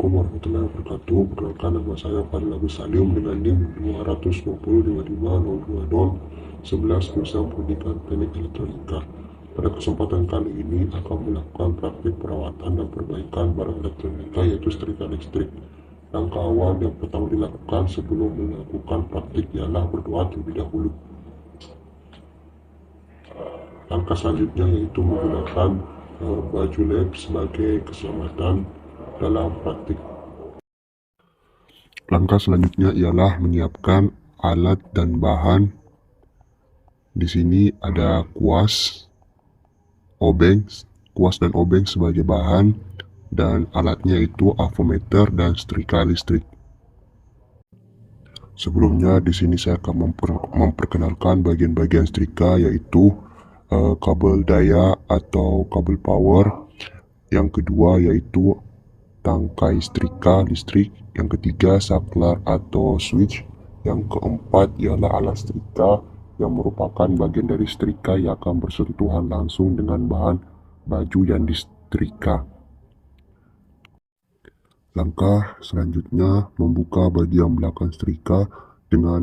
Assalamualaikum warahmatullahi wabarakatuh. Perkenalkan, nama saya Fadil Agus Salim dengan NIM 220552011 jurusan Pendidikan Teknik Elektronika. Pada kesempatan kali ini akan melakukan praktik perawatan dan perbaikan barang elektronika yaitu setrika listrik. Langkah awal yang pertama dilakukan sebelum melakukan praktik ialah berdoa terlebih dahulu. Langkah selanjutnya yaitu menggunakan baju lab sebagai keselamatan dalam praktik. Langkah selanjutnya ialah menyiapkan alat dan bahan. Di sini ada kuas dan obeng sebagai bahan, dan alatnya itu avometer dan setrika listrik. Sebelumnya di sini saya akan memperkenalkan bagian-bagian setrika, yaitu kabel daya atau kabel power. Yang kedua yaitu tangkai setrika listrik. Yang ketiga saklar atau switch. Yang keempat ialah alat setrika yang merupakan bagian dari setrika yang akan bersentuhan langsung dengan bahan baju yang disetrika. Langkah selanjutnya membuka bagian belakang setrika dengan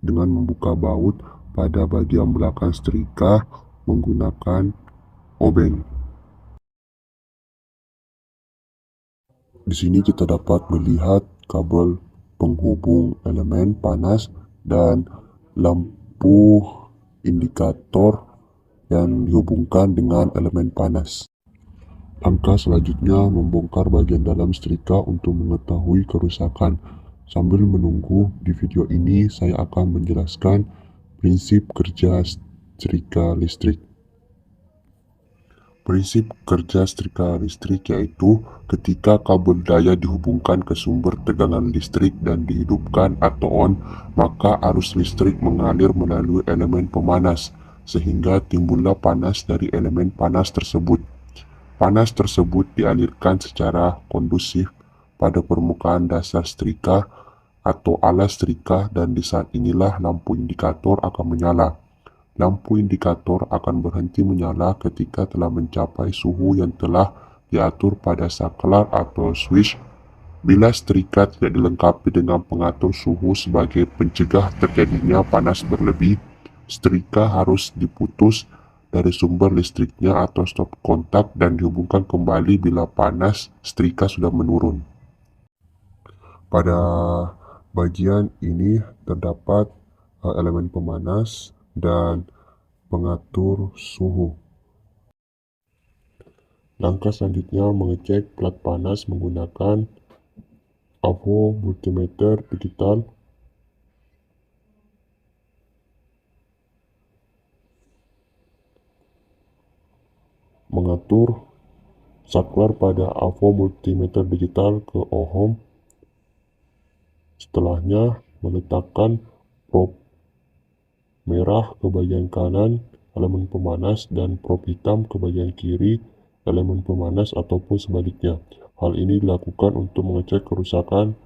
membuka baut pada bagian belakang setrika menggunakan obeng. Di sini kita dapat melihat kabel penghubung elemen panas dan lampu indikator yang dihubungkan dengan elemen panas. Langkah selanjutnya membongkar bagian dalam setrika untuk mengetahui kerusakan. Sambil menunggu di video ini, saya akan menjelaskan prinsip kerja setrika listrik. Prinsip kerja setrika listrik yaitu ketika kabel daya dihubungkan ke sumber tegangan listrik dan dihidupkan atau on, maka arus listrik mengalir melalui elemen pemanas sehingga timbullah panas dari elemen panas tersebut. Panas tersebut dialirkan secara kondusif pada permukaan dasar setrika atau alas setrika, dan di saat inilah lampu indikator akan menyala. Lampu indikator akan berhenti menyala ketika telah mencapai suhu yang telah diatur pada saklar atau switch. Bila setrika tidak dilengkapi dengan pengatur suhu sebagai pencegah terjadinya panas berlebih, setrika harus diputus dari sumber listriknya atau stop kontak dan dihubungkan kembali bila panas setrika sudah menurun. Pada bagian ini terdapat elemen pemanas dan pengatur suhu. Langkah selanjutnya mengecek plat panas menggunakan AVO multimeter digital. Mengatur saklar pada AVO multimeter digital ke ohm. Setelahnya meletakkan probe merah ke bagian kanan elemen pemanas dan probe hitam ke bagian kiri elemen pemanas ataupun sebaliknya. Hal ini dilakukan untuk mengecek kerusakan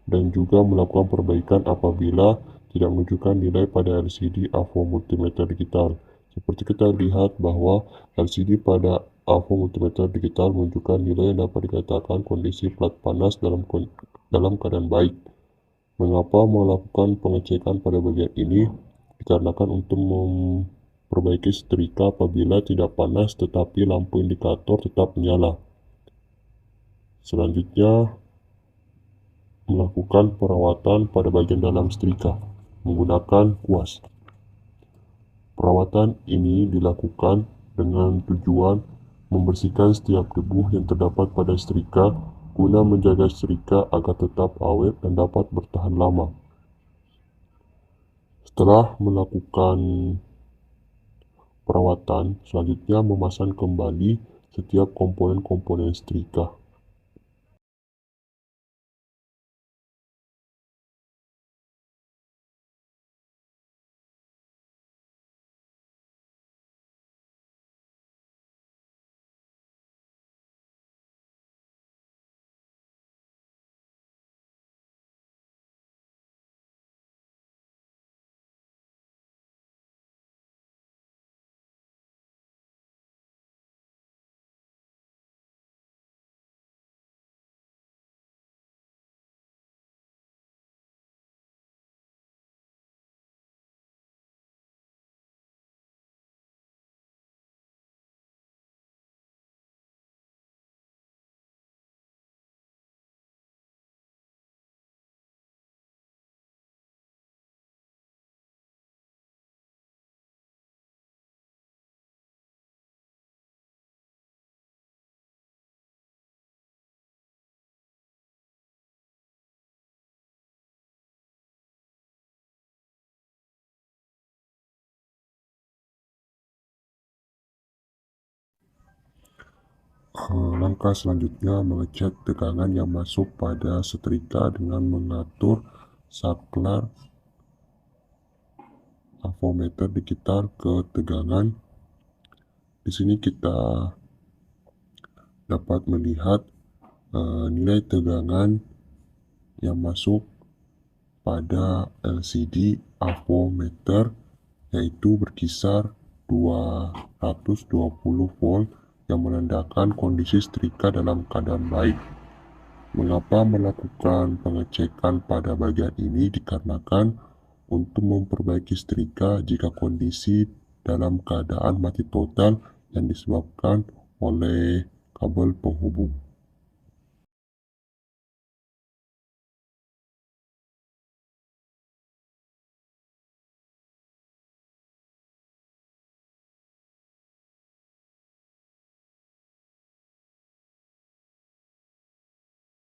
dan juga melakukan perbaikan apabila tidak menunjukkan nilai pada LCD AVO multimeter digital. Seperti kita lihat bahwa LCD pada AVO multimeter digital menunjukkan nilai yang dapat dikatakan kondisi plat panas dalam keadaan baik. Mengapa melakukan pengecekan pada bagian ini? Dikarenakan untuk memperbaiki setrika apabila tidak panas tetapi lampu indikator tetap menyala. Selanjutnya melakukan perawatan pada bagian dalam setrika menggunakan kuas. Perawatan ini dilakukan dengan tujuan membersihkan setiap debu yang terdapat pada setrika guna menjaga setrika agar tetap awet dan dapat bertahan lama. Setelah melakukan perawatan, selanjutnya memasang kembali setiap komponen-komponen setrika. Langkah selanjutnya mengecek tegangan yang masuk pada setrika dengan mengatur saklar avometer digital ke tegangan. Di sini kita dapat melihat nilai tegangan yang masuk pada LCD avometer, yaitu berkisar 220 volt yang menandakan kondisi setrika dalam keadaan baik. Mengapa melakukan pengecekan pada bagian ini? Dikarenakan untuk memperbaiki setrika jika kondisi dalam keadaan mati total yang disebabkan oleh kabel penghubung.